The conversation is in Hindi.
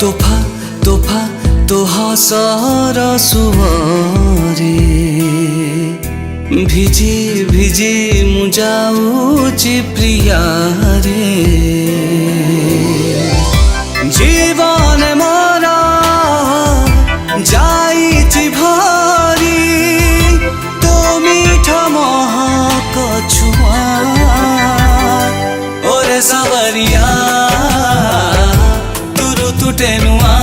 तोफा तोफा तो हसर सुअरे भिजी भिजी मु जाऊची प्रिया रे जीवन मोर जाईची भरी तो मीठ महक छुआ ओरे सावरिया तुरु तुटे नुआ